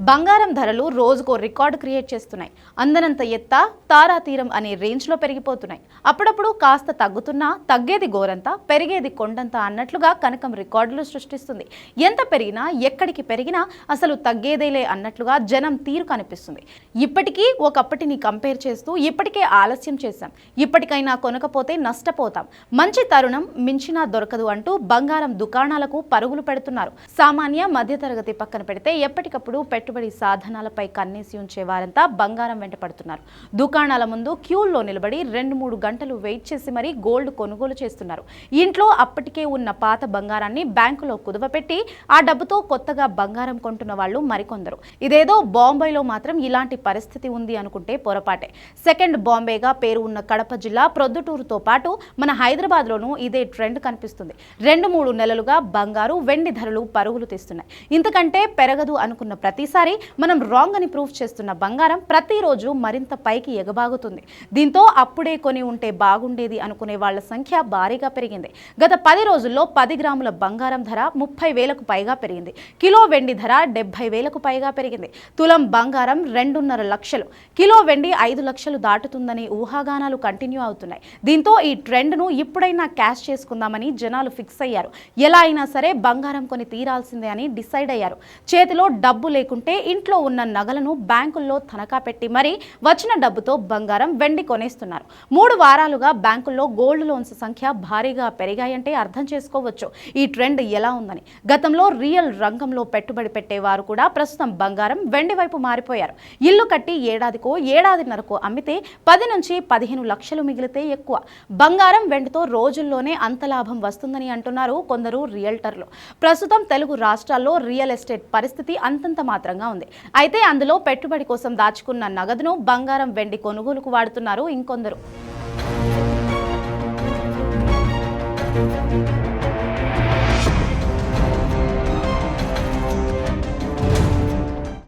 బంగారం ధరలు రోజుకో రికార్డు క్రియేట్ చేస్తున్నాయి. అందనంత ఎత్త తారాతీరం అనే రేంజ్లో పెరిగిపోతున్నాయి. అప్పుడప్పుడు కాస్త తగ్గుతున్నా తగ్గేది గోరంత పెరిగేది కొండంత అన్నట్లుగా కనకం రికార్డులు సృష్టిస్తుంది. ఎంత పెరిగినా ఎక్కడికి పెరిగినా అసలు తగ్గేదేలే అన్నట్లుగా జనం తీరు కనిపిస్తుంది. ఇప్పటికీ ఒకప్పటిని కంపేర్ చేస్తూ ఇప్పటికే ఆలస్యం చేశాం, ఇప్పటికైనా కొనకపోతే నష్టపోతాం, మంచి తరుణం మించినా దొరకదు అంటూ బంగారం దుకాణాలకు పరుగులు పెడుతున్నారు. సామాన్య మధ్యతరగతి పక్కన పెడితే ఎప్పటికప్పుడు పెట్టుబడి సాధనాలపై కన్నేసి ఉంచే వారంతా బంగారం వెంట పడుతున్నారు. దుకాణాల ముందు క్యూల్లో నిలబడి 2-3 గంటలు వెయిట్ చేసి మరీ గోల్డ్ కొనుగోలు చేస్తున్నారు. ఇంట్లో అప్పటికే ఉన్న పాత బంగారాన్ని బ్యాంకులో కుదువపెట్టి ఆ డబ్బుతో కొత్తగా బంగారం కొంటున్న వాళ్ళు మరికొందరు. ఇదేదో బాంబేలో మాత్రం ఇలాంటి పరిస్థితి ఉంది అనుకుంటే పొరపాటే. సెకండ్ బాంబేగా పేరు ఉన్న కడప జిల్లా ప్రొద్దుటూరుతో పాటు మన హైదరాబాద్లోనూ ఇదే ట్రెండ్ కనిపిస్తుంది. 2-3 నెలలుగా బంగారు వెండి ధరలు పరుగులు తీస్తున్నాయి. ఇంతకంటే పెరగదు అనుకున్న ప్రతిసారి మనం రాంగ్ అని ప్రూఫ్ చేస్తున్న బంగారం ప్రతిరోజు మరింత పైకి ఎగబాగుతుంది. దీంతో అప్పుడే కొని ఉంటే బాగుండేది అనుకునే వాళ్ల సంఖ్య భారీగా పెరిగింది. గత 10 రోజుల్లో 10 గ్రాముల బంగారం ధర 30,000కు పైగా పెరిగింది. కిలో వెండి ధర 70,000కు పైగా పెరిగింది. తులం బంగారం 2.5 లక్షలు, కిలో వెండి 5 లక్షలు దాటుతుందని ఊహాగానాలు కంటిన్యూ అవుతున్నాయి. దీంతో ఈ ట్రెండ్ను ఇప్పుడైనా క్యాష్ చేసుకుందామని జనాలు ఫిక్స్ అయ్యారు. ఎలా అయినా సరే బంగారం కొని తీరాల్సిందే అని డిసైడ్ అయ్యారు. చేతిలో డబ్బు లేకుంటే ఇంట్లో ఉన్న నగలను బ్యాంకుల్లో తనఖా పెట్టి మరీ వచ్చిన డబ్బుతో బంగారం వెండి కొనేస్తున్నారు. 3 వారాలుగా బ్యాంకుల్లో గోల్డ్ లోన్స్ సంఖ్య భారీగా పెరిగాయంటే అర్థం చేసుకోవచ్చు ఈ ట్రెండ్ ఎలా ఉందని. గతంలో రియల్ రంగంలో పెట్టుబడి పెట్టేవారు కూడా ప్రస్తుతం బంగారం వెండి వైపు మారిపోయారు. ఇల్లు కట్టి ఏడాదికో ఏడాదిన్నరకో అమ్మితే 10 నుంచి 15 లక్షలు మిగిలితే ఎక్కువ. బంగారం వెండితో రోజుల్లోనే అంత లాభం వస్తుందని అంటున్నారు కొందరు రియల్టర్లు. ప్రస్తుతం తెలుగు రాష్ట్రాల్లో రియల్ ఎస్టేట్ పరిస్థితి అంతంత మాత్రంగా ఉంది. అయితే అందులో పెట్టుబడి కోసం దాచుకున్న నగదును బంగారం వెండి కొనుగోలుకు వాడుతున్నారు ఇంకొందరు.